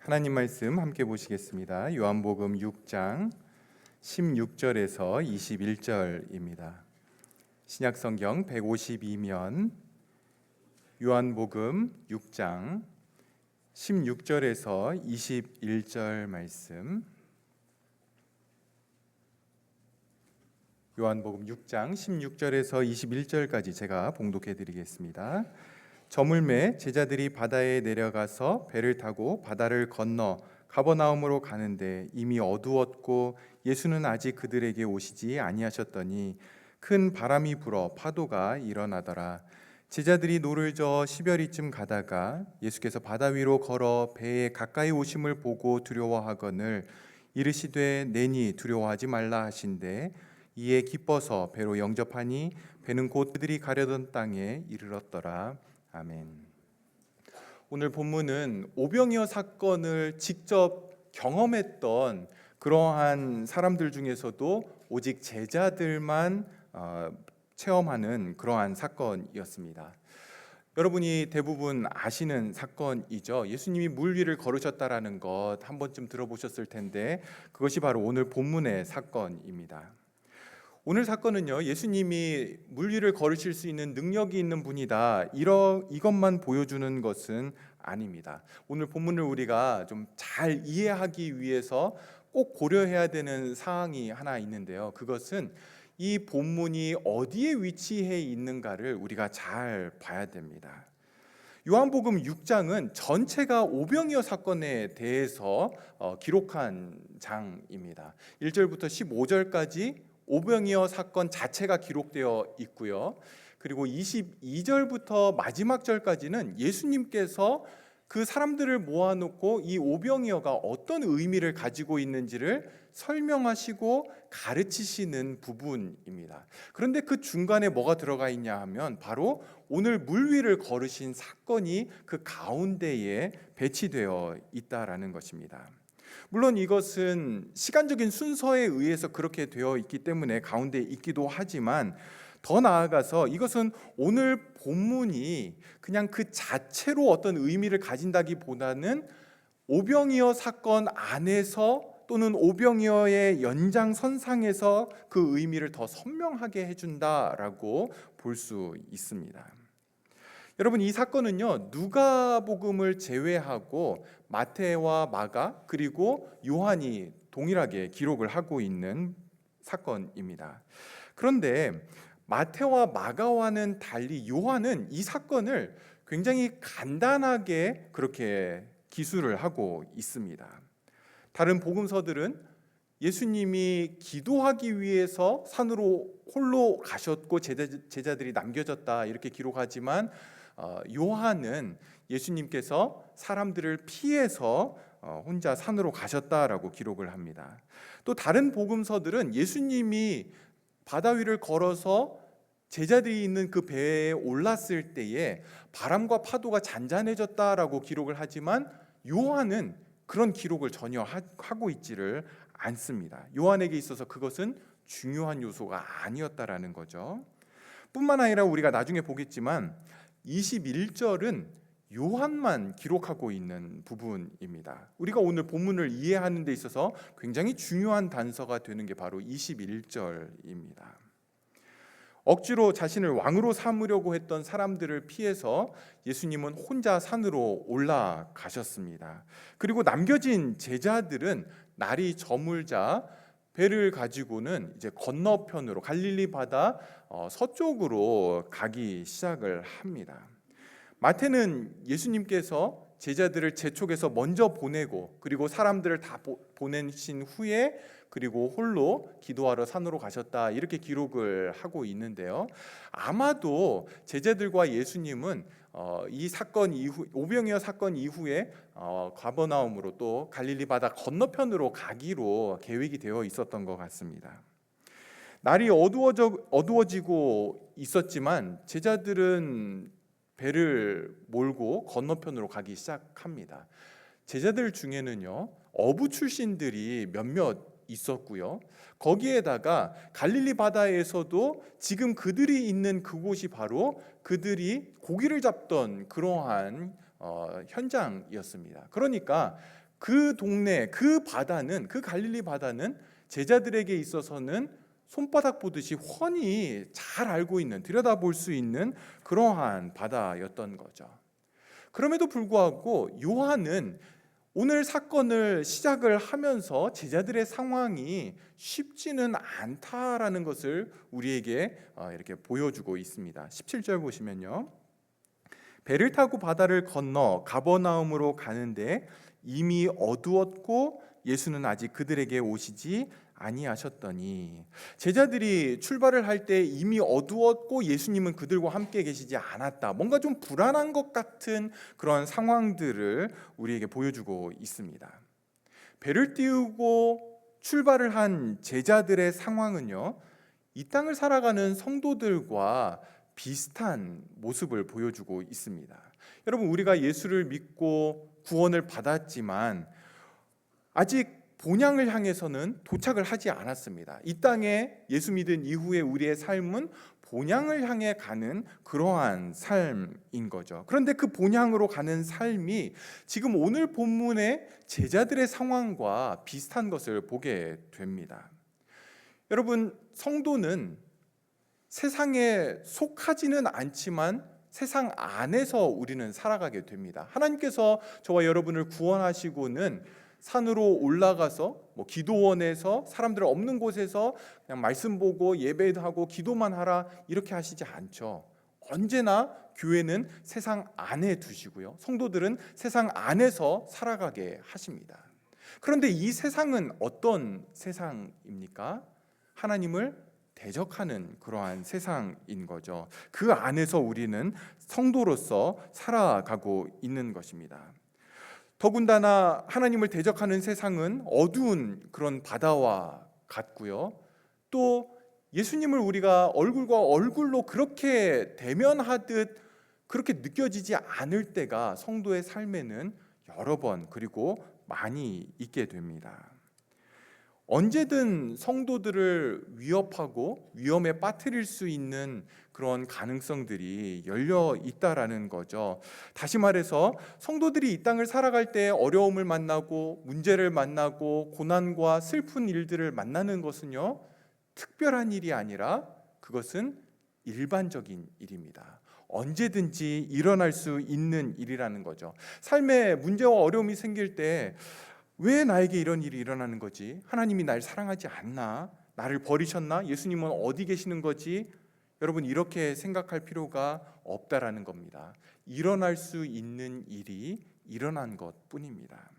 하나님 말씀 함께 보시겠습니다. 요한복음 6장 16절에서 21절입니다. 신약성경 152면 요한복음 6장 16절에서 21절 말씀. 요한복음 6장 16절에서 21절까지 제가 봉독해 드리겠습니다. 저물매 제자들이 바다에 내려가서 배를 타고 바다를 건너 가버나움으로 가는데 이미 어두웠고 예수는 아직 그들에게 오시지 아니하셨더니 큰 바람이 불어 파도가 일어나더라. 제자들이 노를 저어 시별이쯤 가다가 예수께서 바다 위로 걸어 배에 가까이 오심을 보고 두려워하거늘 이르시되 내니 두려워하지 말라 하신대 이에 기뻐서 배로 영접하니 배는 곧 그들이 가려던 땅에 이르렀더라. 아멘. 오늘 본문은 오병이어 사건을 직접 경험했던 그러한 사람들 중에서도 오직 제자들만 체험하는 그러한 사건이었습니다. 여러분이 대부분 아시는 사건이죠. 예수님이 물 위를 걸으셨다라는 것 한 번쯤 들어보셨을 텐데 그것이 바로 오늘 본문의 사건입니다. 오늘 사건은요, 예수님이 물 위를 걸으실 수 있는 능력이 있는 분이다, 이것만 보여주는 것은 아닙니다. 오늘 본문을 우리가 좀 잘 이해하기 위해서 꼭 고려해야 되는 사항이 하나 있는데요. 그것은 이 본문이 어디에 위치해 있는가를 우리가 잘 봐야 됩니다. 요한복음 6장은 전체가 오병이어 사건에 대해서 기록한 장입니다. 1절부터 15절까지 오병이어 사건 자체가 기록되어 있고요. 그리고 22절부터 마지막 절까지는 예수님께서 그 사람들을 모아놓고 이 오병이어가 어떤 의미를 가지고 있는지를 설명하시고 가르치시는 부분입니다. 그런데 그 중간에 뭐가 들어가 있냐 하면 바로 오늘 물 위를 걸으신 사건이 그 가운데에 배치되어 있다라는 것입니다. 물론 이것은 시간적인 순서에 의해서 그렇게 되어 있기 때문에 가운데 있기도 하지만 더 나아가서 이것은 오늘 본문이 그냥 그 자체로 어떤 의미를 가진다기보다는 오병이어 사건 안에서 또는 오병이어의 연장선상에서 그 의미를 더 선명하게 해준다라고 볼 수 있습니다. 여러분, 이 사건은요, 누가복음을 제외하고 마태와 마가 그리고 요한이 동일하게 기록을 하고 있는 사건입니다. 그런데 마태와 마가와는 달리 요한은 이 사건을 굉장히 간단하게 그렇게 기술을 하고 있습니다. 다른 복음서들은 예수님이 기도하기 위해서 산으로 홀로 가셨고 제자들이 남겨졌다 이렇게 기록하지만 요한은 예수님께서 사람들을 피해서 혼자 산으로 가셨다라고 기록을 합니다. 또 다른 복음서들은 예수님이 바다 위를 걸어서 제자들이 있는 그 배에 올랐을 때에 바람과 파도가 잔잔해졌다라고 기록을 하지만 요한은 그런 기록을 전혀 하고 있지를 않습니다. 요한에게 있어서 그것은 중요한 요소가 아니었다라는 거죠. 뿐만 아니라 우리가 나중에 보겠지만 21절은 요한만 기록하고 있는 부분입니다. 우리가 오늘 본문을 이해하는 데 있어서 굉장히 중요한 단서가 되는 게 바로 21절입니다. 억지로 자신을 왕으로 삼으려고 했던 사람들을 피해서 예수님은 혼자 산으로 올라가셨습니다. 그리고 남겨진 제자들은 날이 저물자 배를 가지고는 이제 건너편으로 갈릴리 바다 서쪽으로 가기 시작을 합니다. 마태는 예수님께서 제자들을 제촉에서 먼저 보내고 그리고 사람들을 다 보내신 후에 그리고 홀로 기도하러 산으로 가셨다 이렇게 기록을 하고 있는데요. 아마도 제자들과 예수님은 이 사건 이후 오병이어 사건 이후에 가버나움으로 또 갈릴리 바다 건너편으로 가기로 계획이 되어 있었던 것 같습니다. 날이 어두워지고 있었지만 제자들은 배를 몰고 건너편으로 가기 시작합니다. 제자들 중에는요, 어부 출신들이 몇몇 있었고요. 거기에다가 갈릴리 바다에서도 지금 그들이 있는 그곳이 바로 그들이 고기를 잡던 그러한 현장이었습니다. 그러니까 그 동네, 그 바다는, 그 갈릴리 바다는 제자들에게 있어서는 손바닥 보듯이 훤히 잘 알고 있는, 들여다볼 수 있는 그러한 바다였던 거죠. 그럼에도 불구하고 요한은 오늘 사건을 시작을 하면서 제자들의 상황이 쉽지는 않다라는 것을 우리에게 이렇게 보여주고 있습니다. 17절 보시면요. 배를 타고 바다를 건너 가버나움으로 가는데 이미 어두웠고 예수는 아직 그들에게 오시지 아니하셨더니, 제자들이 출발을 할 때 이미 어두웠고 예수님은 그들과 함께 계시지 않았다. 뭔가 좀 불안한 것 같은 그런 상황들을 우리에게 보여주고 있습니다. 배를 띄우고 출발을 한 제자들의 상황은요, 이 땅을 살아가는 성도들과 비슷한 모습을 보여주고 있습니다. 여러분, 우리가 예수를 믿고 구원을 받았지만 아직 본향을 향해서는 도착을 하지 않았습니다. 이 땅에 예수 믿은 이후에 우리의 삶은 본향을 향해 가는 그러한 삶인 거죠. 그런데 그 본향으로 가는 삶이 지금 오늘 본문의 제자들의 상황과 비슷한 것을 보게 됩니다. 여러분, 성도는 세상에 속하지는 않지만 세상 안에서 우리는 살아가게 됩니다. 하나님께서 저와 여러분을 구원하시고는 산으로 올라가서 기도원에서 사람들 없는 곳에서 그냥 말씀 보고 예배도 하고 기도만 하라 이렇게 하시지 않죠. 언제나 교회는 세상 안에 두시고요, 성도들은 세상 안에서 살아가게 하십니다. 그런데 이 세상은 어떤 세상입니까? 하나님을 대적하는 그러한 세상인 거죠. 그 안에서 우리는 성도로서 살아가고 있는 것입니다. 더군다나 하나님을 대적하는 세상은 어두운 그런 바다와 같고요, 또 예수님을 우리가 얼굴과 얼굴로 그렇게 대면하듯 그렇게 느껴지지 않을 때가 성도의 삶에는 여러 번, 그리고 많이 있게 됩니다. 언제든 성도들을 위협하고 위험에 빠뜨릴 수 있는 그런 가능성들이 열려 있다라는 거죠. 다시 말해서 성도들이 이 땅을 살아갈 때 어려움을 만나고 문제를 만나고 고난과 슬픈 일들을 만나는 것은요, 특별한 일이 아니라 그것은 일반적인 일입니다. 언제든지 일어날 수 있는 일이라는 거죠. 삶에 문제와 어려움이 생길 때 왜 나에게 이런 일이 일어나는 거지? 하나님이 날 사랑하지 않나? 나를 버리셨나? 예수님은 어디 계시는 거지? 여러분, 이렇게 생각할 필요가 없다라는 겁니다. 일어날 수 있는 일이 일어난 것뿐입니다.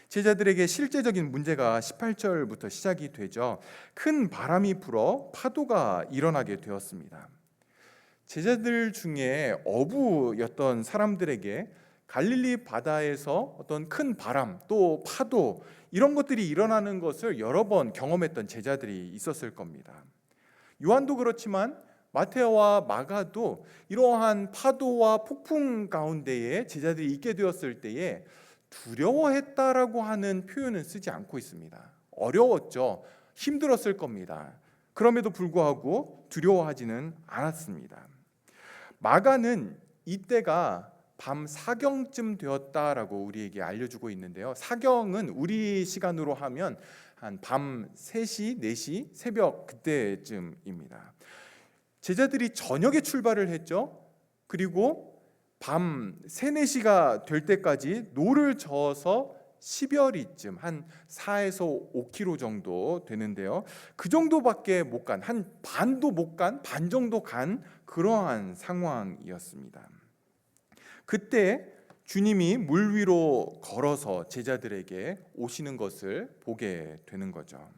제자들에게 실제적인 문제가 18절부터 시작이 되죠. 큰 바람이 불어 파도가 일어나게 되었습니다. 제자들 중에 어부였던 사람들에게 갈릴리 바다에서 어떤 큰 바람, 또 파도, 이런 것들이 일어나는 것을 여러 번 경험했던 제자들이 있었을 겁니다. 요한도 그렇지만 마테오와 마가도 이러한 파도와 폭풍 가운데에 제자들이 있게 되었을 때에 두려워했다라고 하는 표현은 쓰지 않고 있습니다. 어려웠죠. 힘들었을 겁니다. 그럼에도 불구하고 두려워하지는 않았습니다. 마가는 이때가 밤 사경쯤 되었다라고 우리에게 알려주고 있는데요. 사경은 우리 시간으로 하면 한 밤 3시, 4시, 새벽 그때쯤입니다. 제자들이 저녁에 출발을 했죠. 그리고 밤 3, 4시가 될 때까지 노를 저어서 10여리쯤 한 4에서 5km 정도 되는데요. 그 정도밖에 못 간, 한 반도 못 간, 반 정도 간 그러한 상황이었습니다. 그때 주님이 물 위로 걸어서 제자들에게 오시는 것을 보게 되는 거죠.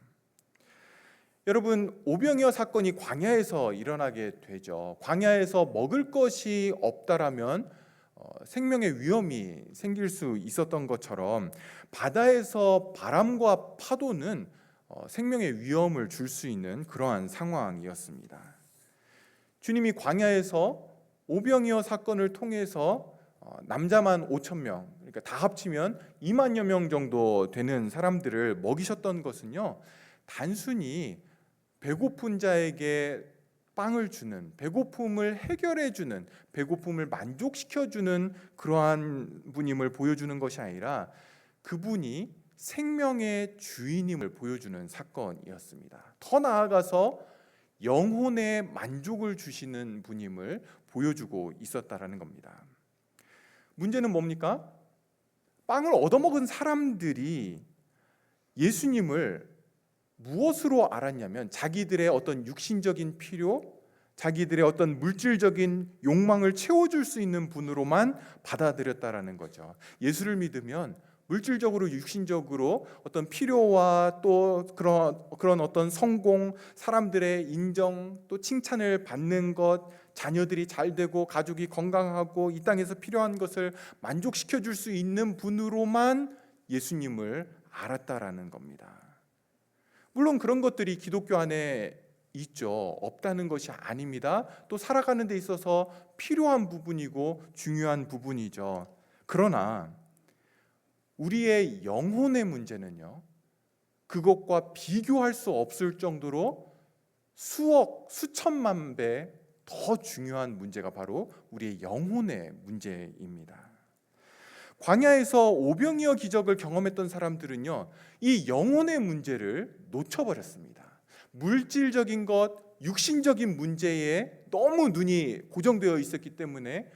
여러분, 오병이어 사건이 광야에서 일어나게 되죠. 광야에서 먹을 것이 없다라면 생명의 위험이 생길 수 있었던 것처럼 바다에서 바람과 파도는 생명의 위험을 줄 수 있는 그러한 상황이었습니다. 주님이 광야에서 오병이어 사건을 통해서 남자만 5천 명, 그러니까 다 합치면 2만여 명 정도 되는 사람들을 먹이셨던 것은요, 단순히 배고픈 자에게 빵을 주는, 배고픔을 해결해 주는, 배고픔을 만족시켜 주는 그러한 분임을 보여주는 것이 아니라 그분이 생명의 주인임을 보여주는 사건이었습니다. 더 나아가서 영혼의 만족을 주시는 분임을 보여주고 있었다라는 겁니다. 문제는 뭡니까? 빵을 얻어먹은 사람들이 예수님을 무엇으로 알았냐면 자기들의 어떤 육신적인 필요, 자기들의 어떤 물질적인 욕망을 채워줄 수 있는 분으로만 받아들였다라는 거죠. 예수를 믿으면 물질적으로 육신적으로 어떤 필요와 또 그런 어떤 성공, 사람들의 인정, 또 칭찬을 받는 것, 자녀들이 잘 되고 가족이 건강하고 이 땅에서 필요한 것을 만족시켜 줄 수 있는 분으로만 예수님을 알았다라는 겁니다. 물론 그런 것들이 기독교 안에 있죠. 없다는 것이 아닙니다. 또 살아가는 데 있어서 필요한 부분이고 중요한 부분이죠. 그러나 우리의 영혼의 문제는요, 그것과 비교할 수 없을 정도로 수억, 수천만 배 더 중요한 문제가 바로 우리의 영혼의 문제입니다. 광야에서 오병이어 기적을 경험했던 사람들은요, 이 영혼의 문제를 놓쳐버렸습니다. 물질적인 것, 육신적인 문제에 너무 눈이 고정되어 있었기 때문에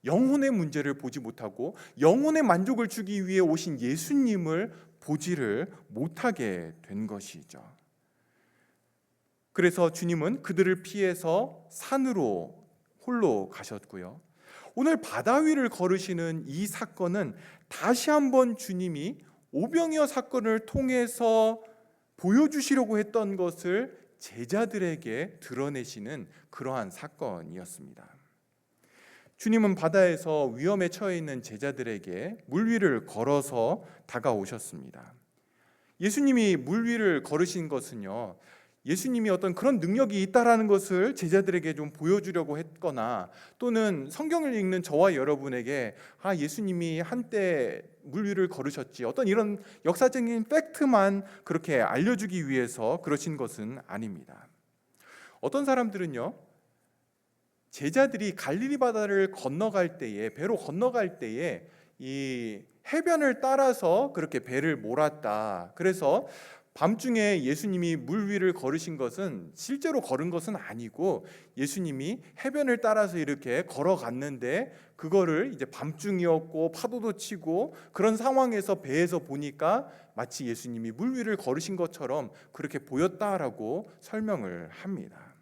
영혼의 문제를 보지 못하고 영혼의 만족을 주기 위해 오신 예수님을 보지를 못하게 된 것이죠. 그래서 주님은 그들을 피해서 산으로 홀로 가셨고요. 오늘 바다 위를 걸으시는 이 사건은 다시 한번 주님이 오병이어 사건을 통해서 보여주시려고 했던 것을 제자들에게 드러내시는 그러한 사건이었습니다. 주님은 바다에서 위험에 처해 있는 제자들에게 물 위를 걸어서 다가오셨습니다. 예수님이 물 위를 걸으신 것은요, 예수님이 어떤 그런 능력이 있다라는 것을 제자들에게 좀 보여주려고 했거나, 또는 성경을 읽는 저와 여러분에게 예수님이 한때 물 위를 걸으셨지, 어떤 이런 역사적인 팩트만 그렇게 알려주기 위해서 그러신 것은 아닙니다. 어떤 사람들은요, 제자들이 갈릴리 바다를 건너갈 때에, 배로 건너갈 때에 이 해변을 따라서 그렇게 배를 몰았다. 그래서 밤중에 예수님이 물 위를 걸으신 것은 실제로 걸은 것은 아니고 예수님이 해변을 따라서 이렇게 걸어갔는데, 그거를 이제 밤중이었고 파도도 치고 그런 상황에서 배에서 보니까 마치 예수님이 물 위를 걸으신 것처럼 그렇게 보였다라고 설명을 합니다.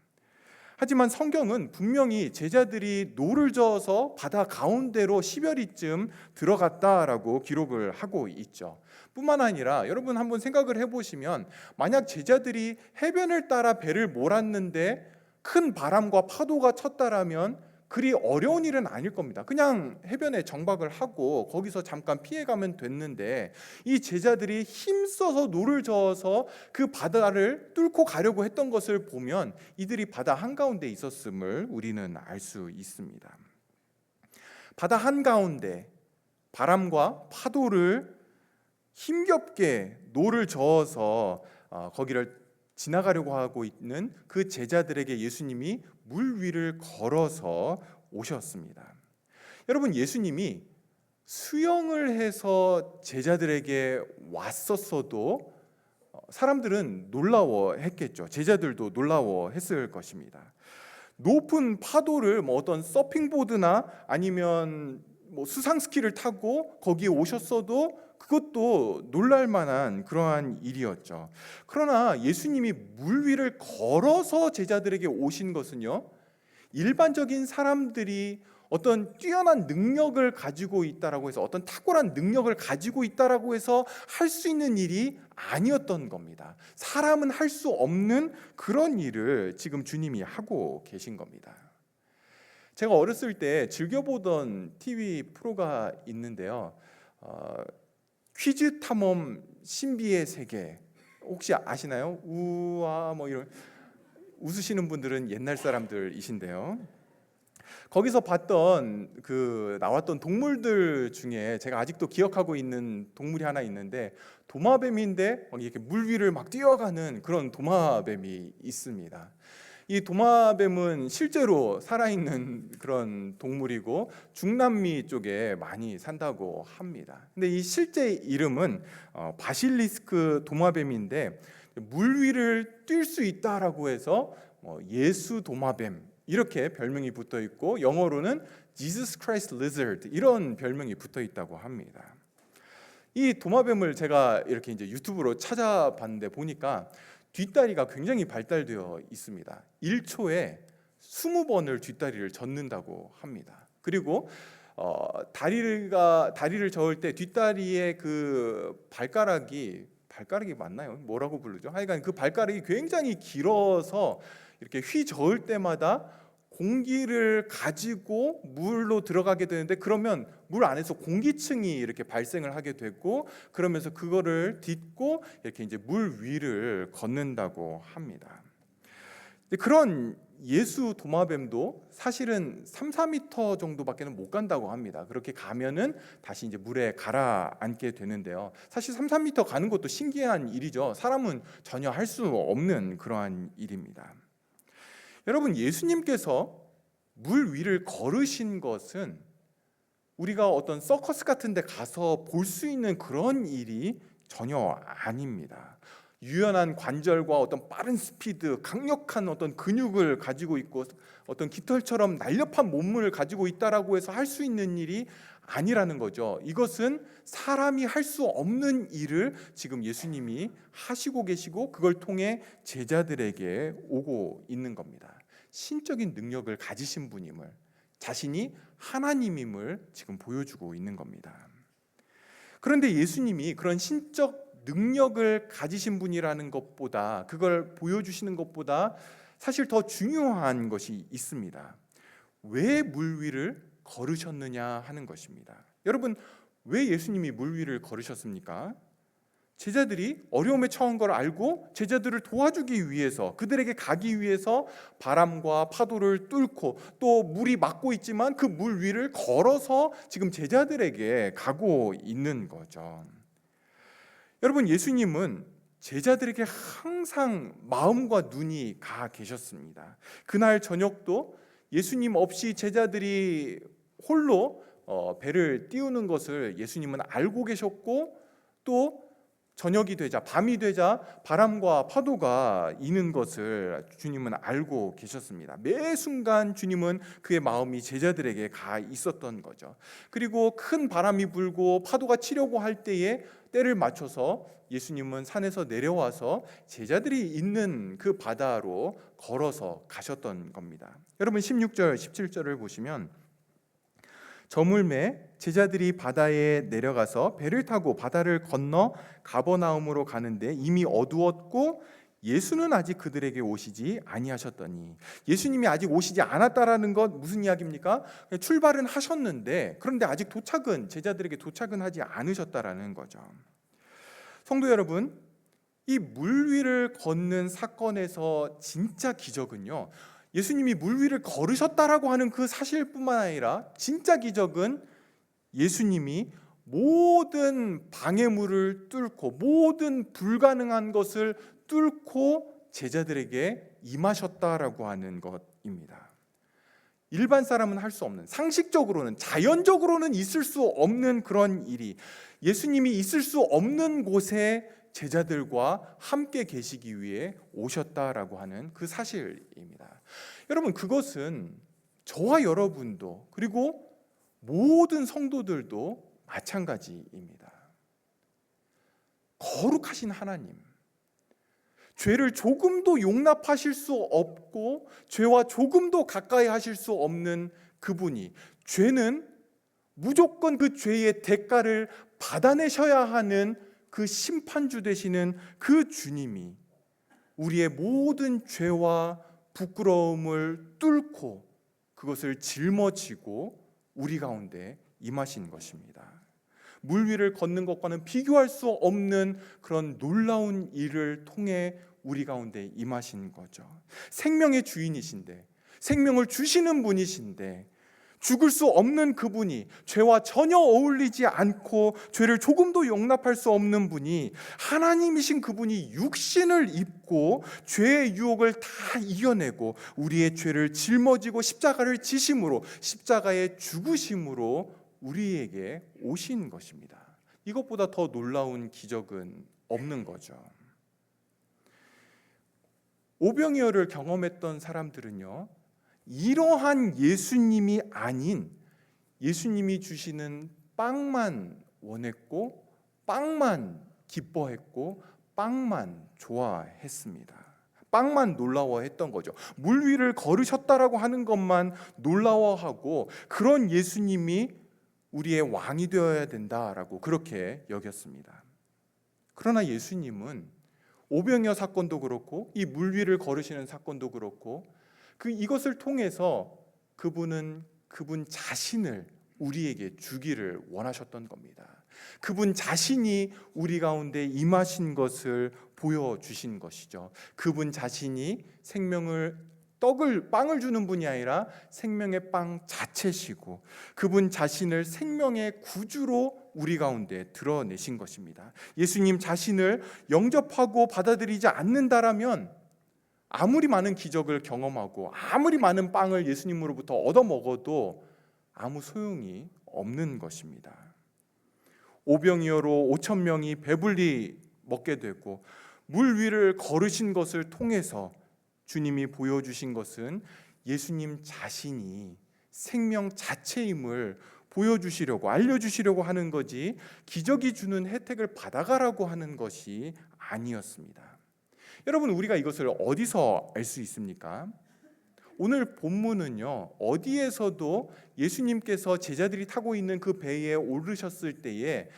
하지만 성경은 분명히 제자들이 노를 저어서 바다 가운데로 10여리쯤 들어갔다라고 기록을 하고 있죠. 뿐만 아니라 여러분 한번 생각을 해보시면, 만약 제자들이 해변을 따라 배를 몰았는데 큰 바람과 파도가 쳤다라면 그리 어려운 일은 아닐 겁니다. 그냥 해변에 정박을 하고 거기서 잠깐 피해가면 됐는데, 이 제자들이 힘써서 노를 저어서 그 바다를 뚫고 가려고 했던 것을 보면 이들이 바다 한가운데 있었음을 우리는 알 수 있습니다. 바다 한가운데 바람과 파도를 힘겹게 노를 저어서 거기를 지나가려고 하고 있는 그 제자들에게 예수님이 물 위를 걸어서 오셨습니다. 여러분, 예수님이 수영을 해서 제자들에게 왔었어도 사람들은 놀라워했겠죠. 제자들도 놀라워했을 것입니다. 높은 파도를 어떤 서핑보드나 아니면 수상 스키를 타고 거기에 오셨어도 그것도 놀랄 만한 그러한 일이었죠. 그러나 예수님이 물 위를 걸어서 제자들에게 오신 것은요, 일반적인 사람들이 어떤 뛰어난 능력을 가지고 있다라고 해서, 어떤 탁월한 능력을 가지고 있다라고 해서 할 수 있는 일이 아니었던 겁니다. 사람은 할 수 없는 그런 일을 지금 주님이 하고 계신 겁니다. 제가 어렸을 때 즐겨보던 TV 프로가 있는데요, 퀴즈 탐험 신비의 세계, 혹시 아시나요? 우와 이런, 웃으시는 분들은 옛날 사람들이신데요, 거기서 봤던 나왔던 동물들 중에 제가 아직도 기억하고 있는 동물이 하나 있는데, 도마뱀인데 이렇게 물 위를 막 뛰어가는 그런 도마뱀이 있습니다. 이 도마뱀은 실제로 살아있는 그런 동물이고 중남미 쪽에 많이 산다고 합니다. 근데 이 실제 이름은 바실리스크 도마뱀인데 물 위를 뛸 수 있다라고 해서 예수 도마뱀 이렇게 별명이 붙어 있고 영어로는 Jesus Christ Lizard 이런 별명이 붙어 있다고 합니다. 이 도마뱀을 제가 이렇게 이제 유튜브로 찾아봤는데 보니까 뒷다리가 굉장히 발달되어 있습니다. 1초에 20번을 뒷다리를 젓는다고 합니다. 그리고 다리를 저을 때 뒷다리의 그 발가락이 맞나요? 뭐라고 부르죠? 하여간 그 발가락이 굉장히 길어서 이렇게 휘 저을 때마다 공기를 가지고 물로 들어가게 되는데 그러면 물 안에서 공기층이 이렇게 발생을 하게 되고 그러면서 그거를 딛고 이렇게 이제 물 위를 걷는다고 합니다. 그런 예수 도마뱀도 사실은 3, 4m 정도밖에는 못 간다고 합니다. 그렇게 가면은 다시 이제 물에 가라앉게 되는데요. 사실 3, 4m 가는 것도 신기한 일이죠. 사람은 전혀 할 수 없는 그러한 일입니다. 여러분, 예수님께서 물 위를 걸으신 것은 우리가 어떤 서커스 같은 데 가서 볼 수 있는 그런 일이 전혀 아닙니다. 유연한 관절과 어떤 빠른 스피드, 강력한 어떤 근육을 가지고 있고 어떤 깃털처럼 날렵한 몸을 가지고 있다라고 해서 할 수 있는 일이 아니라는 거죠. 이것은 사람이 할 수 없는 일을 지금 예수님이 하시고 계시고 그걸 통해 제자들에게 오고 있는 겁니다. 신적인 능력을 가지신 분임을, 자신이 하나님임을 지금 보여주고 있는 겁니다. 그런데 예수님이 그런 신적 능력을 가지신 분이라는 것보다, 그걸 보여주시는 것보다 사실 더 중요한 것이 있습니다. 왜 물 위를 걸으셨느냐 하는 것입니다. 여러분, 왜 예수님이 물 위를 걸으셨습니까? 제자들이 어려움에 처한 걸 알고 제자들을 도와주기 위해서, 그들에게 가기 위해서 바람과 파도를 뚫고 또 물이 막고 있지만 그 물 위를 걸어서 지금 제자들에게 가고 있는 거죠. 여러분, 예수님은 제자들에게 항상 마음과 눈이 가 계셨습니다. 그날 저녁도 예수님 없이 제자들이 홀로 배를 띄우는 것을 예수님은 알고 계셨고 또 저녁이 되자, 밤이 되자 바람과 파도가 이는 것을 주님은 알고 계셨습니다. 매 순간 주님은 그의 마음이 제자들에게 가 있었던 거죠. 그리고 큰 바람이 불고 파도가 치려고 할 때에 때를 맞춰서 예수님은 산에서 내려와서 제자들이 있는 그 바다로 걸어서 가셨던 겁니다. 여러분, 16절, 17절을 보시면 저물매 제자들이 바다에 내려가서 배를 타고 바다를 건너 가버나움으로 가는데 이미 어두웠고 예수는 아직 그들에게 오시지 아니하셨더니, 예수님이 아직 오시지 않았다라는 것 무슨 이야기입니까? 출발은 하셨는데 그런데 아직 제자들에게 도착은 하지 않으셨다라는 거죠. 성도 여러분, 이 물 위를 걷는 사건에서 진짜 기적은요, 예수님이 물 위를 걸으셨다라고 하는 그 사실뿐만 아니라 진짜 기적은 예수님이 모든 방해물을 뚫고 모든 불가능한 것을 뚫고 제자들에게 임하셨다라고 하는 것입니다. 일반 사람은 할 수 없는, 상식적으로는, 자연적으로는 있을 수 없는 그런 일이 예수님이 있을 수 없는 곳에 제자들과 함께 계시기 위해 오셨다라고 하는 그 사실입니다. 여러분, 그것은 저와 여러분도 그리고 모든 성도들도 마찬가지입니다. 거룩하신 하나님, 죄를 조금도 용납하실 수 없고 죄와 조금도 가까이 하실 수 없는 그분이, 죄는 무조건 그 죄의 대가를 받아내셔야 하는 그 심판주 되시는 그 주님이 우리의 모든 죄와 부끄러움을 뚫고 그것을 짊어지고 우리 가운데 임하신 것입니다. 물 위를 걷는 것과는 비교할 수 없는 그런 놀라운 일을 통해 우리 가운데 임하신 거죠. 생명의 주인이신데, 생명을 주시는 분이신데, 죽을 수 없는 그분이, 죄와 전혀 어울리지 않고 죄를 조금도 용납할 수 없는 분이, 하나님이신 그분이 육신을 입고 죄의 유혹을 다 이겨내고 우리의 죄를 짊어지고 십자가를 지심으로, 십자가의 죽으심으로 우리에게 오신 것입니다. 이것보다 더 놀라운 기적은 없는 거죠. 오병이어를 경험했던 사람들은요, 이러한 예수님이 아닌 예수님이 주시는 빵만 원했고, 빵만 기뻐했고, 빵만 좋아했습니다. 빵만 놀라워했던 거죠. 물 위를 걸으셨다라고 하는 것만 놀라워하고, 그런 예수님이 우리의 왕이 되어야 된다라고 그렇게 여겼습니다. 그러나 예수님은 오병이어 사건도 그렇고, 이 물 위를 걸으시는 사건도 그렇고, 이것을 통해서 그분은 그분 자신을 우리에게 주기를 원하셨던 겁니다. 그분 자신이 우리 가운데 임하신 것을 보여주신 것이죠. 그분 자신이 빵을 주는 분이 아니라 생명의 빵 자체시고, 그분 자신을 생명의 구주로 우리 가운데 드러내신 것입니다. 예수님 자신을 영접하고 받아들이지 않는다라면 아무리 많은 기적을 경험하고 아무리 많은 빵을 예수님으로부터 얻어먹어도 아무 소용이 없는 것입니다. 오병이어로 5,000명이 배불리 먹게 되고, 물 위를 걸으신 것을 통해서 주님이 보여주신 것은 예수님 자신이 생명 자체임을 보여주시려고, 알려주시려고 하는 거지, 기적이 주는 혜택을 받아가라고 하는 것이 아니었습니다. 여러분, 우리가 이것을 어디서 알 수 있습니까? 오늘 본문은요, 어디에서도 예수님께서 제자들이 타고 있는 그 배에 오르셨을 때에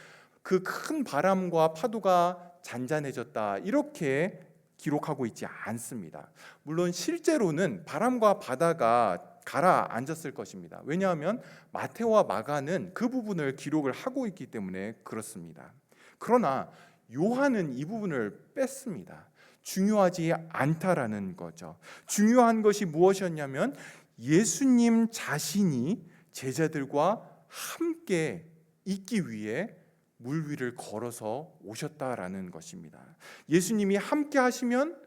그 큰 바람과 파도가 잔잔해졌다, 이렇게 기록하고 있지 않습니다. 물론 실제로는 바람과 바다가 가라앉았을 것입니다. 왜냐하면 마테오와 마가는 그 부분을 기록을 하고 있기 때문에 그렇습니다. 그러나 요한은 이 부분을 뺐습니다. 중요하지 않다라는 거죠. 중요한 것이 무엇이었냐면 예수님 자신이 제자들과 함께 있기 위해 물 위를 걸어서 오셨다라는 것입니다. 예수님이 함께 하시면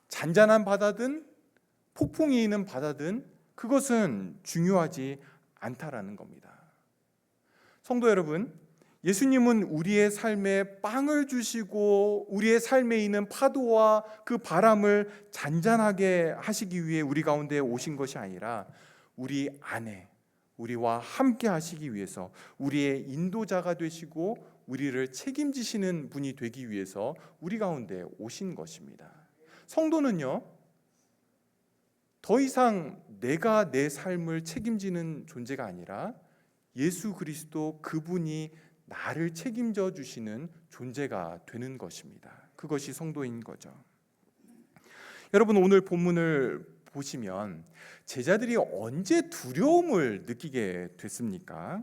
잔잔한 바다든 폭풍이 있는 바다든 그것은 중요하지 않다라는 겁니다. 성도 여러분, 예수님은 우리의 삶에 빵을 주시고 우리의 삶에 있는 파도와 그 바람을 잔잔하게 하시기 위해 우리 가운데 오신 것이 아니라 우리 안에 우리와 함께 하시기 위해서, 우리의 인도자가 되시고 우리를 책임지시는 분이 되기 위해서 우리 가운데 오신 것입니다. 성도는요, 더 이상 내가 내 삶을 책임지는 존재가 아니라 예수 그리스도 그분이 나를 책임져 주시는 존재가 되는 것입니다. 그것이 성도인 거죠. 여러분, 오늘 본문을 보시면 제자들이 언제 두려움을 느끼게 됐습니까?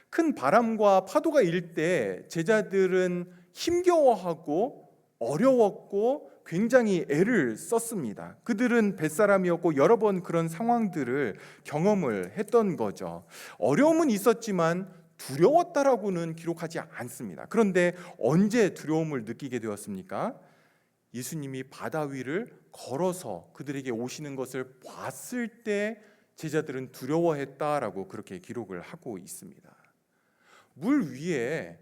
큰 바람과 파도가 일 때 제자들은 힘겨워하고 어려웠고 굉장히 애를 썼습니다. 그들은 뱃사람이었고 여러 번 그런 상황들을 경험을 했던 거죠. 어려움은 있었지만 두려웠다라고는 기록하지 않습니다. 그런데 언제 두려움을 느끼게 되었습니까? 예수님이 바다 위를 걸어서 그들에게 오시는 것을 봤을 때 제자들은 두려워했다라고 그렇게 기록을 하고 있습니다. 물 위에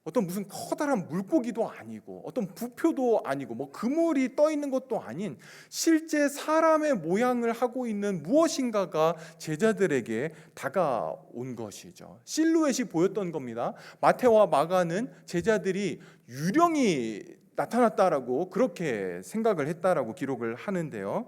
어떤 무슨 커다란 물고기도 아니고 어떤 부표도 아니고 뭐 그물이 떠 있는 것도 아닌 실제 사람의 모양을 하고 있는 무엇인가가 제자들에게 다가온 것이죠. 실루엣이 보였던 겁니다. 마테오와 마가는 제자들이 유령이 나타났다라고 그렇게 생각을 했다라고 기록을 하는데요.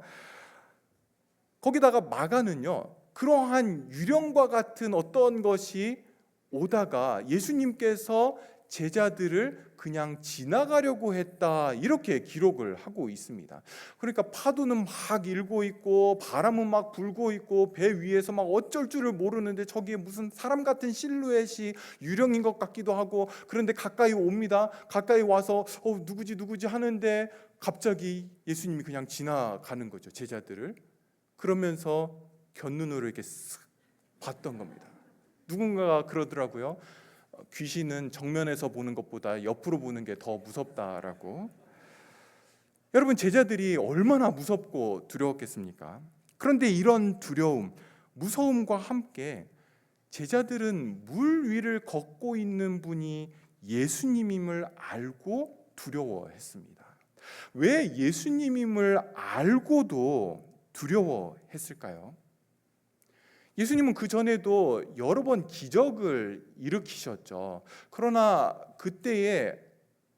거기다가 마가는요, 그러한 유령과 같은 어떤 것이 오다가 예수님께서 제자들을 그냥 지나가려고 했다, 이렇게 기록을 하고 있습니다. 그러니까 파도는 막 일고 있고 바람은 막 불고 있고 배 위에서 막 어쩔 줄을 모르는데 저기에 무슨 사람 같은 실루엣이 유령인 것 같기도 하고, 그런데 가까이 옵니다. 가까이 와서 누구지 하는데 갑자기 예수님이 그냥 지나가는 거죠, 제자들을. 그러면서 곁눈으로 이렇게 쓱 봤던 겁니다. 누군가가 그러더라고요. 귀신은 정면에서 보는 것보다 옆으로 보는 게 더 무섭다라고. 여러분, 제자들이 얼마나 무섭고 두려웠겠습니까? 그런데 이런 두려움, 무서움과 함께 제자들은 물 위를 걷고 있는 분이 예수님임을 알고 두려워했습니다. 왜 예수님임을 알고도 두려워했을까요? 예수님은 그 전에도 여러 번 기적을 일으키셨죠. 그러나 그때에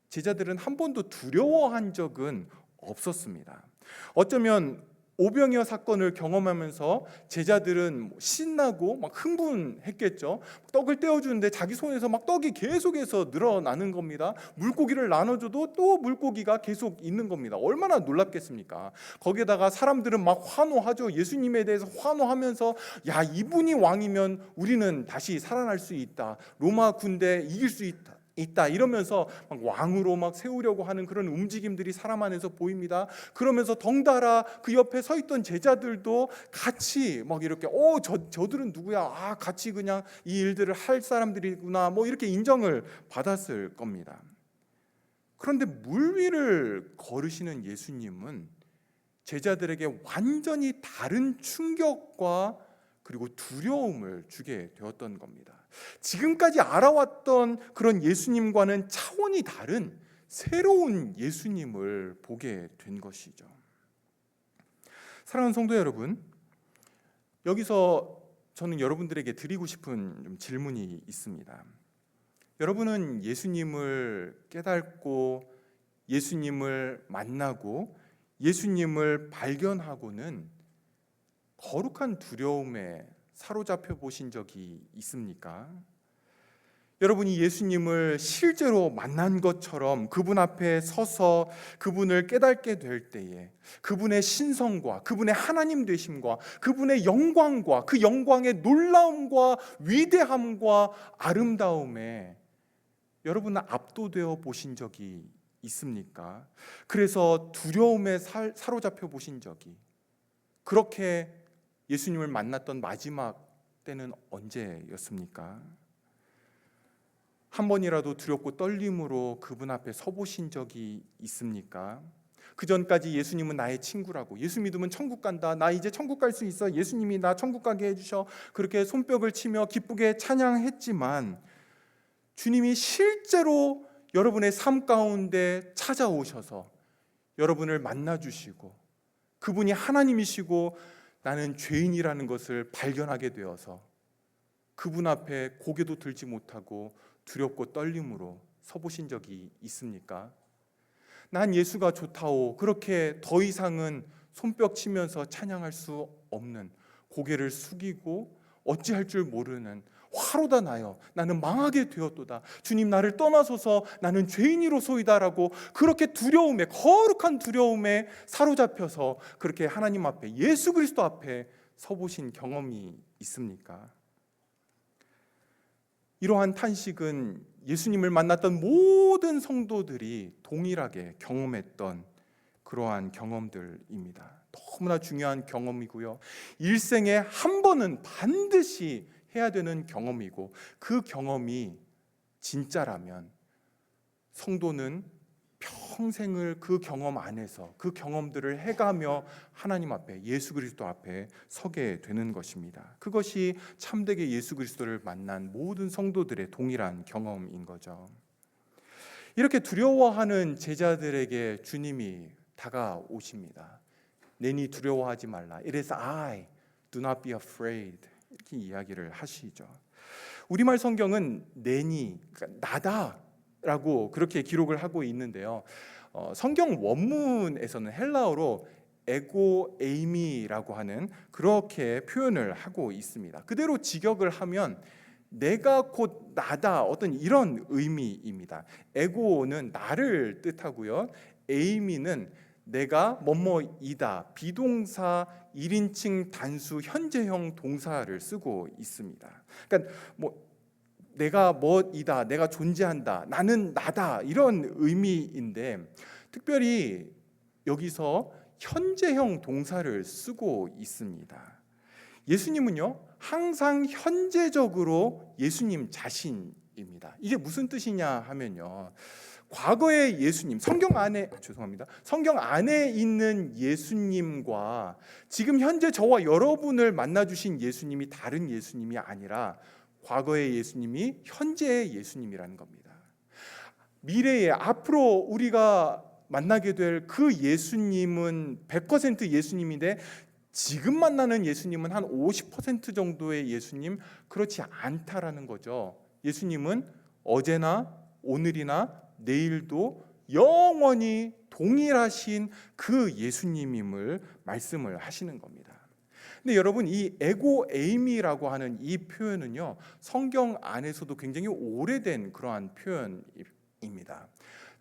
제자들은 한 번도 두려워한 적은 없었습니다. 어쩌면 오병이어 사건을 경험하면서 제자들은 신나고 막 흥분했겠죠. 떡을 떼어주는데 자기 손에서 막 떡이 계속해서 늘어나는 겁니다. 물고기를 나눠줘도 또 물고기가 계속 있는 겁니다. 얼마나 놀랍겠습니까? 거기에다가 사람들은 막 환호하죠. 예수님에 대해서 환호하면서 야, 이분이 왕이면 우리는 다시 살아날 수 있다. 로마 군대 이길 수 있다 이러면서 막 왕으로 막 세우려고 하는 그런 움직임들이 사람 안에서 보입니다. 그러면서 덩달아 그 옆에 서 있던 제자들도 같이 막 이렇게 저들은 누구야? 같이 그냥 이 일들을 할 사람들이구나. 뭐 이렇게 인정을 받았을 겁니다. 그런데 물 위를 걸으시는 예수님은 제자들에게 완전히 다른 충격과 그리고 두려움을 주게 되었던 겁니다. 지금까지 알아왔던 그런 예수님과는 차원이 다른 새로운 예수님을 보게 된 것이죠. 사랑하는 성도 여러분, 여기서 저는 여러분들에게 드리고 싶은 질문이 있습니다. 여러분은 예수님을 깨닫고 예수님을 만나고 예수님을 발견하고는 거룩한 두려움에 사로잡혀 보신 적이 있습니까? 여러분이 예수님을 실제로 만난 것처럼 그분 앞에 서서 그분을 깨닫게 될 때에 그분의 신성과 그분의 하나님 되심과 그분의 영광과 그 영광의 놀라움과 위대함과 아름다움에 여러분은 압도되어 보신 적이 있습니까? 그래서 두려움에 사로잡혀 보신 적이, 그렇게 예수님을 만났던 마지막 때는 언제였습니까? 한 번이라도 두렵고 떨림으로 그분 앞에 서보신 적이 있습니까? 그 전까지 예수님은 나의 친구라고, 예수 믿으면 천국 간다, 나 이제 천국 갈 수 있어, 예수님이 나 천국 가게 해주셔, 그렇게 손뼉을 치며 기쁘게 찬양했지만 주님이 실제로 여러분의 삶 가운데 찾아오셔서 여러분을 만나주시고 그분이 하나님이시고 나는 죄인이라는 것을 발견하게 되어서 그분 앞에 고개도 들지 못하고 두렵고 떨림으로 서보신 적이 있습니까? 난 예수가 좋다오, 그렇게 더 이상은 손뼉 치면서 찬양할 수 없는, 고개를 숙이고 어찌할 줄 모르는, 화로다 나여 나는 망하게 되었도다, 주님 나를 떠나소서 나는 죄인이로소이다라고 그렇게 두려움에, 거룩한 두려움에 사로잡혀서 그렇게 하나님 앞에, 예수 그리스도 앞에 서보신 경험이 있습니까? 이러한 탄식은 예수님을 만났던 모든 성도들이 동일하게 경험했던 그러한 경험들입니다. 너무나 중요한 경험이고요, 일생에 한 번은 반드시 해야 되는 경험이고, 그 경험이 진짜라면 성도는 평생을 그 경험 안에서 그 경험들을 해가며 하나님 앞에, 예수 그리스도 앞에 서게 되는 것입니다. 그것이 참되게 예수 그리스도를 만난 모든 성도들의 동일한 경험인 거죠. 이렇게 두려워하는 제자들에게 주님이 다가오십니다. 내니 두려워하지 말라. It is I, do not be afraid. 이렇게 이야기를 하시죠. 우리말 성경은 내니, 그러니까 나다라고 그렇게 기록을 하고 있는데요. 성경 원문에서는 헬라어로 에고 에이미라고 하는 그렇게 표현을 하고 있습니다. 그대로 직역을 하면 내가 곧 나다, 어떤 이런 의미입니다. 에고는 나를 뜻하고요, 에이미는 내가 뭐뭐이다, 비동사 1인칭 단수 현재형 동사를 쓰고 있습니다. 그러니까 내가 뭐이다, 내가 존재한다, 나는 나다, 이런 의미인데 특별히 여기서 현재형 동사를 쓰고 있습니다. 예수님은요, 항상 현재적으로 예수님 자신입니다. 이게 무슨 뜻이냐 하면요, 과거의 예수님, 성경 안에 있는 예수님과 지금 현재 저와 여러분을 만나 주신 예수님이 다른 예수님이 아니라 과거의 예수님이 현재의 예수님이라는 겁니다. 미래에 앞으로 우리가 만나게 될 그 예수님은 100% 예수님인데 지금 만나는 예수님은 한 50% 정도의 예수님, 그렇지 않다라는 거죠. 예수님은 어제나 오늘이나 내일도 영원히 동일하신 그 예수님임을 말씀을 하시는 겁니다. 근데 여러분, 이 에고 에이미라고 하는 이 표현은요, 성경 안에서도 굉장히 오래된 그러한 표현입니다.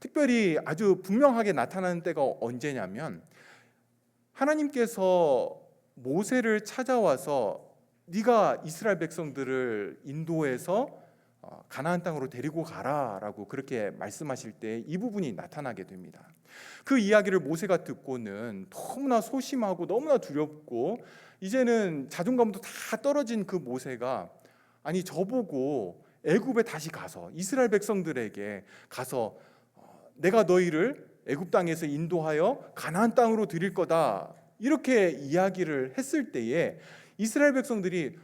특별히 아주 분명하게 나타나는 때가 언제냐면, 하나님께서 모세를 찾아와서 네가 이스라엘 백성들을 인도해서 가나안 땅으로 데리고 가라라고 그렇게 말씀하실 때 이 부분이 나타나게 됩니다. 그 이야기를 모세가 듣고는 너무나 소심하고 너무나 두렵고 이제는 자존감도 다 떨어진 그 모세가, 아니 저보고 애굽에 다시 가서 이스라엘 백성들에게 가서 내가 너희를 애굽 땅에서 인도하여 가나안 땅으로 드릴 거다, 이렇게 이야기를 했을 때에 이스라엘 백성들이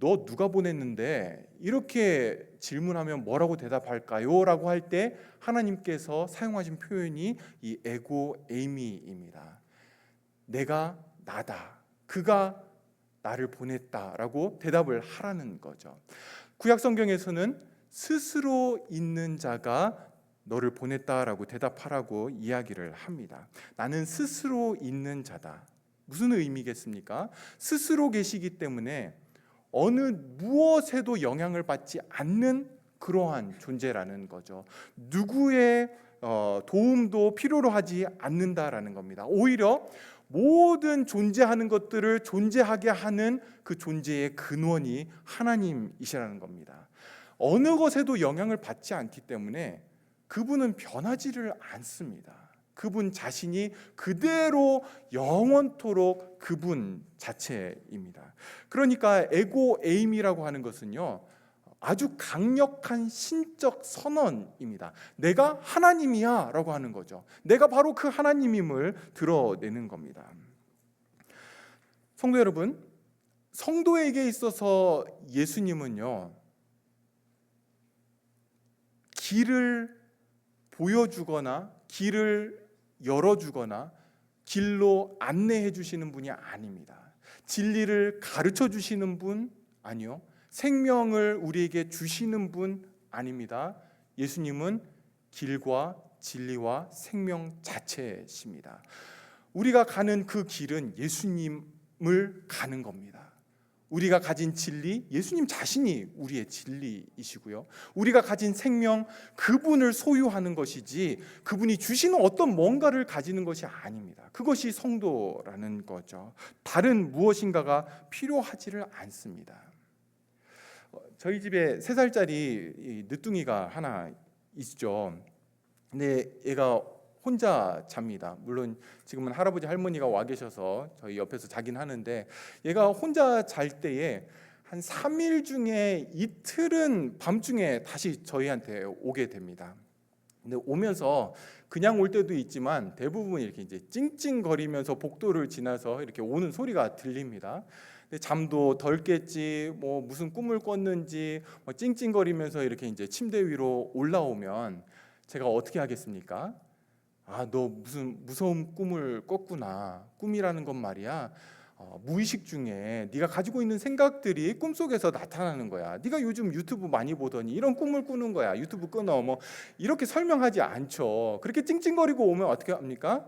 너 누가 보냈는데 이렇게 질문하면 뭐라고 대답할까요? 라고 할 때 하나님께서 사용하신 표현이 이 에고 에이미입니다. 내가 나다, 그가 나를 보냈다라고 대답을 하라는 거죠. 구약 성경에서는 스스로 있는 자가 너를 보냈다라고 대답하라고 이야기를 합니다. 나는 스스로 있는 자다. 무슨 의미겠습니까? 스스로 계시기 때문에 어느 무엇에도 영향을 받지 않는 그러한 존재라는 거죠. 누구의 도움도 필요로 하지 않는다라는 겁니다. 오히려 모든 존재하는 것들을 존재하게 하는 그 존재의 근원이 하나님이시라는 겁니다. 어느 것에도 영향을 받지 않기 때문에 그분은 변하지를 않습니다. 그분 자신이 그대로 영원토록 그분 자체입니다. 그러니까 에고 에임이라고 하는 것은요, 아주 강력한 신적 선언입니다. 내가 하나님이야 라고 하는 거죠. 내가 바로 그 하나님임을 드러내는 겁니다. 성도 여러분, 성도에게 있어서 예수님은요, 길을 보여주거나 길을 열어주거나 길로 안내해 주시는 분이 아닙니다. 진리를 가르쳐 주시는 분 아니요, 생명을 우리에게 주시는 분 아닙니다. 예수님은 길과 진리와 생명 자체이십니다. 우리가 가는 그 길은 예수님을 가는 겁니다. 우리가 가진 진리, 예수님 자신이 우리의 진리이시고요. 우리가 가진 생명, 그분을 소유하는 것이지 그분이 주시는 어떤 뭔가를 가지는 것이 아닙니다. 그것이 성도라는 거죠. 다른 무엇인가가 필요하지를 않습니다. 저희 집에 3살짜리 늦둥이가 하나 있죠. 근데 얘가 혼자 잡니다. 물론 지금은 할아버지 할머니가 와 계셔서 저희 옆에서 자긴 하는데, 얘가 혼자 잘 때에 한 3일 중에 이틀은 밤중에 다시 저희한테 오게 됩니다. 근데 오면서 그냥 올 때도 있지만 대부분 이렇게 이제 찡찡거리면서 복도를 지나서 이렇게 오는 소리가 들립니다. 근데 잠도 덜 깼지, 뭐 무슨 꿈을 꿨는지 찡찡거리면서 이렇게 이제 침대 위로 올라오면 제가 어떻게 하겠습니까? 너 무슨 무서운 꿈을 꿨구나. 꿈이라는 건 말이야, 무의식 중에 네가 가지고 있는 생각들이 꿈속에서 나타나는 거야. 네가 요즘 유튜브 많이 보더니 이런 꿈을 꾸는 거야. 유튜브 끊어. 뭐 이렇게 설명하지 않죠. 그렇게 찡찡거리고 오면 어떻게 합니까?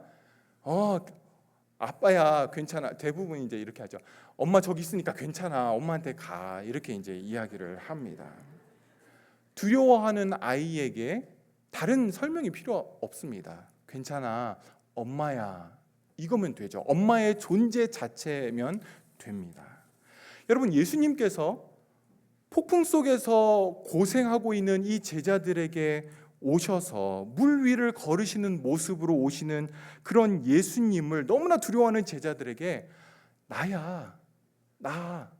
아빠야 괜찮아. 대부분 이제 이렇게 하죠. 엄마 저기 있으니까 괜찮아. 엄마한테 가. 이렇게 이제 이야기를 합니다. 두려워하는 아이에게 다른 설명이 필요 없습니다. 괜찮아, 엄마야, 이거면 되죠. 엄마의 존재 자체면 됩니다. 여러분, 예수님께서 폭풍 속에서 고생하고 있는 이 제자들에게 오셔서 물 위를 걸으시는 모습으로 오시는 그런 예수님을 너무나 두려워하는 제자들에게 나야, 나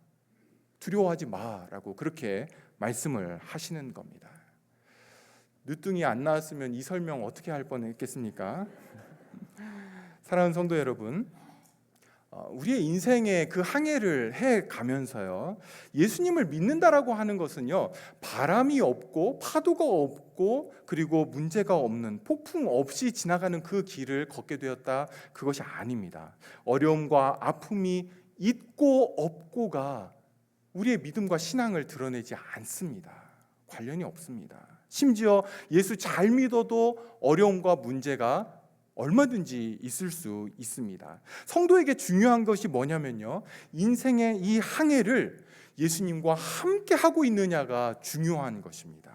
두려워하지 마라고 그렇게 말씀을 하시는 겁니다. 늦둥이 안 나왔으면 이 설명 어떻게 할 뻔했겠습니까? 사랑하는 성도 여러분, 우리의 인생의 그 항해를 해 가면서요, 예수님을 믿는다라고 하는 것은요, 바람이 없고 파도가 없고 그리고 문제가 없는, 폭풍 없이 지나가는 그 길을 걷게 되었다, 그것이 아닙니다. 어려움과 아픔이 있고 없고가 우리의 믿음과 신앙을 드러내지 않습니다. 관련이 없습니다. 심지어 예수 잘 믿어도 어려움과 문제가 얼마든지 있을 수 있습니다. 성도에게 중요한 것이 뭐냐면요, 인생의 이 항해를 예수님과 함께 하고 있느냐가 중요한 것입니다.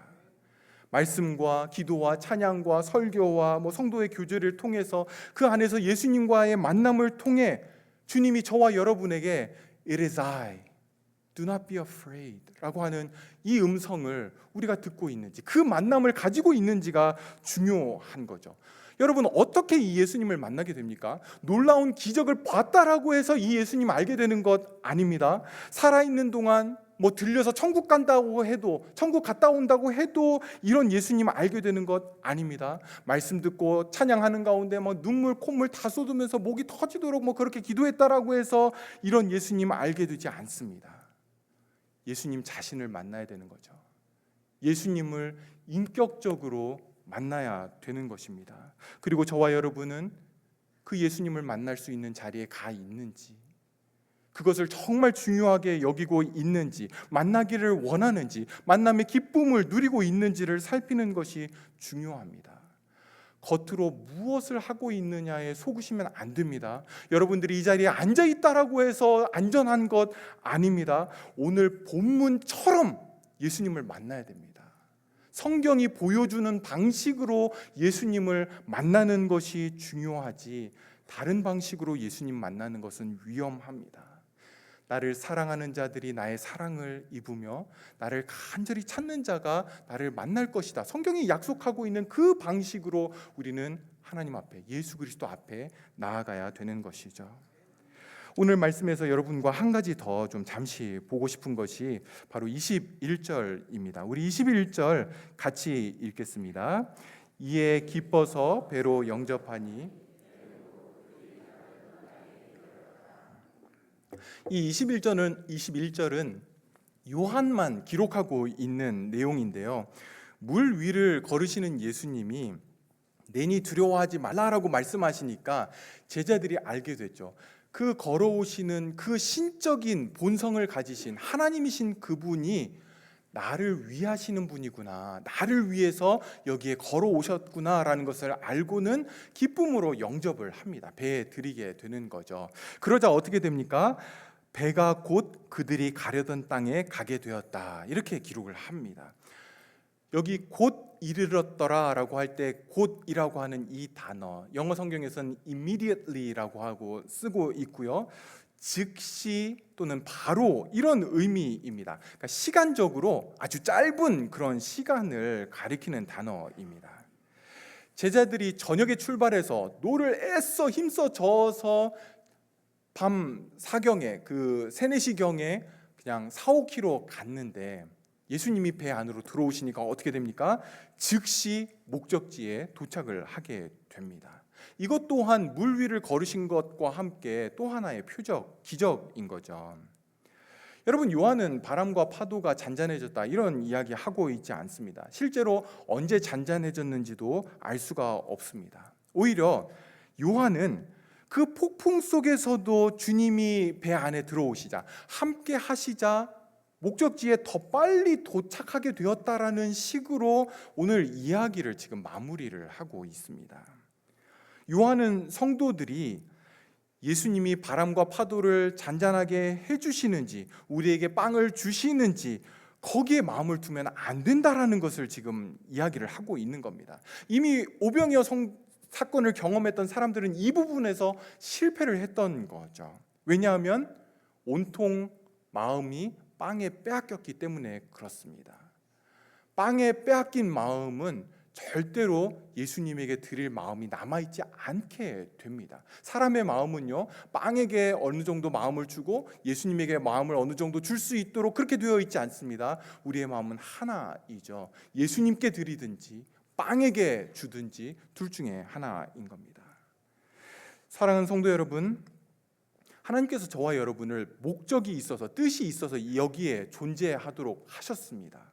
말씀과 기도와 찬양과 설교와 성도의 교제를 통해서 그 안에서 예수님과의 만남을 통해 주님이 저와 여러분에게 It is I, do not be afraid 라고 하는 이 음성을 우리가 듣고 있는지, 그 만남을 가지고 있는지가 중요한 거죠. 여러분, 어떻게 이 예수님을 만나게 됩니까? 놀라운 기적을 봤다라고 해서 이 예수님 알게 되는 것 아닙니다. 살아있는 동안 들려서 천국 간다고 해도, 천국 갔다 온다고 해도 이런 예수님 알게 되는 것 아닙니다. 말씀 듣고 찬양하는 가운데 눈물 콧물 다 쏟으면서 목이 터지도록 그렇게 기도했다라고 해서 이런 예수님 알게 되지 않습니다. 예수님 자신을 만나야 되는 거죠. 예수님을 인격적으로 만나야 되는 것입니다. 그리고 저와 여러분은 그 예수님을 만날 수 있는 자리에 가 있는지, 그것을 정말 중요하게 여기고 있는지, 만나기를 원하는지, 만남의 기쁨을 누리고 있는지를 살피는 것이 중요합니다. 겉으로 무엇을 하고 있느냐에 속으시면 안 됩니다. 여러분들이 이 자리에 앉아 있다라고 해서 안전한 것 아닙니다. 오늘 본문처럼 예수님을 만나야 됩니다. 성경이 보여주는 방식으로 예수님을 만나는 것이 중요하지, 다른 방식으로 예수님 만나는 것은 위험합니다. 나를 사랑하는 자들이 나의 사랑을 입으며 나를 간절히 찾는 자가 나를 만날 것이다, 성경이 약속하고 있는 그 방식으로 우리는 하나님 앞에, 예수 그리스도 앞에 나아가야 되는 것이죠. 오늘 말씀에서 여러분과 한 가지 더 좀 잠시 보고 싶은 것이 바로 21절입니다. 우리 21절 같이 읽겠습니다. 이에 기뻐서 배로 영접하니. 이 21절은 요한만 기록하고 있는 내용인데요, 물 위를 걸으시는 예수님이 내니 두려워하지 말라라고 말씀하시니까 제자들이 알게 됐죠. 그 걸어오시는 그 신적인 본성을 가지신 하나님이신 그분이 나를 위하시는 분이구나, 나를 위해서 여기에 걸어오셨구나라는 것을 알고는 기쁨으로 영접을 합니다. 배에 들이게 되는 거죠. 그러자 어떻게 됩니까? 배가 곧 그들이 가려던 땅에 가게 되었다, 이렇게 기록을 합니다. 여기 곧 이르렀더라라고 할 때 곧이라고 하는 이 단어, 영어 성경에서는 immediately라고 하고 쓰고 있고요, 즉시 또는 바로 이런 의미입니다. 그러니까 시간적으로 아주 짧은 그런 시간을 가리키는 단어입니다. 제자들이 저녁에 출발해서 노를 애써 힘써 저어서 밤 사경에, 그 3, 4시경에 그냥 4, 5km 갔는데 예수님이 배 안으로 들어오시니까 어떻게 됩니까? 즉시 목적지에 도착을 하게 됩니다. 이것 또한 물 위를 걸으신 것과 함께 또 하나의 표적, 기적인 거죠. 여러분, 요한은 바람과 파도가 잔잔해졌다 이런 이야기 하고 있지 않습니다. 실제로 언제 잔잔해졌는지도 알 수가 없습니다. 오히려 요한은 그 폭풍 속에서도 주님이 배 안에 들어오시자, 함께 하시자 목적지에 더 빨리 도착하게 되었다라는 식으로 오늘 이야기를 지금 마무리를 하고 있습니다. 요한은 성도들이 예수님이 바람과 파도를 잔잔하게 해주시는지, 우리에게 빵을 주시는지 거기에 마음을 두면 안 된다라는 것을 지금 이야기를 하고 있는 겁니다. 이미 오병이어 사건을 경험했던 사람들은 이 부분에서 실패를 했던 거죠. 왜냐하면 온통 마음이 빵에 빼앗겼기 때문에 그렇습니다. 빵에 빼앗긴 마음은 절대로 예수님에게 드릴 마음이 남아있지 않게 됩니다. 사람의 마음은요, 빵에게 어느 정도 마음을 주고 예수님에게 마음을 어느 정도 줄 수 있도록 그렇게 되어 있지 않습니다. 우리의 마음은 하나이죠. 예수님께 드리든지 빵에게 주든지 둘 중에 하나인 겁니다. 사랑하는 성도 여러분, 하나님께서 저와 여러분을 목적이 있어서, 뜻이 있어서 여기에 존재하도록 하셨습니다.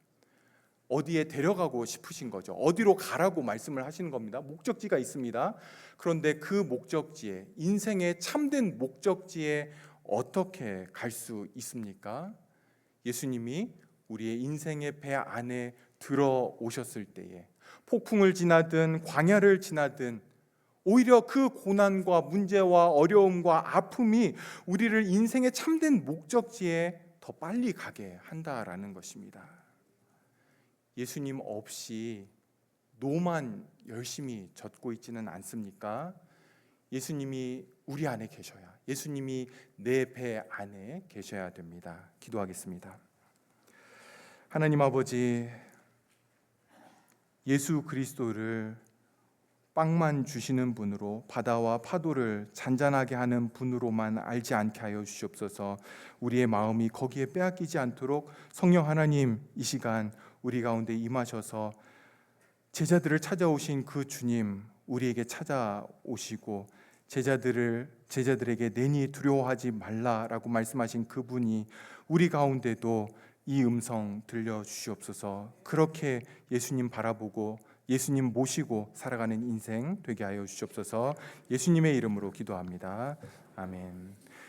어디에 데려가고 싶으신 거죠. 어디로 가라고 말씀을 하시는 겁니다. 목적지가 있습니다. 그런데 그 목적지에, 인생의 참된 목적지에 어떻게 갈 수 있습니까? 예수님이 우리의 인생의 배 안에 들어오셨을 때에 폭풍을 지나든 광야를 지나든 오히려 그 고난과 문제와 어려움과 아픔이 우리를 인생의 참된 목적지에 더 빨리 가게 한다라는 것입니다. 예수님 없이 노만 열심히 젖고 있지는 않습니까? 예수님이 우리 안에 계셔야, 예수님이 내 배 안에 계셔야 됩니다. 기도하겠습니다. 하나님 아버지, 예수 그리스도를 빵만 주시는 분으로, 바다와 파도를 잔잔하게 하는 분으로만 알지 않게 하여 주시옵소서. 우리의 마음이 거기에 빼앗기지 않도록 성령 하나님, 이 시간 우리 가운데 임하셔서 제자들을 찾아오신 그 주님, 우리에게 찾아오시고 제자들에게 내니 두려워하지 말라라고 말씀하신 그분이 우리 가운데도 이 음성 들려주시옵소서. 그렇게 예수님 바라보고 예수님 모시고 살아가는 인생 되게 하여 주시옵소서. 예수님의 이름으로 기도합니다. 아멘.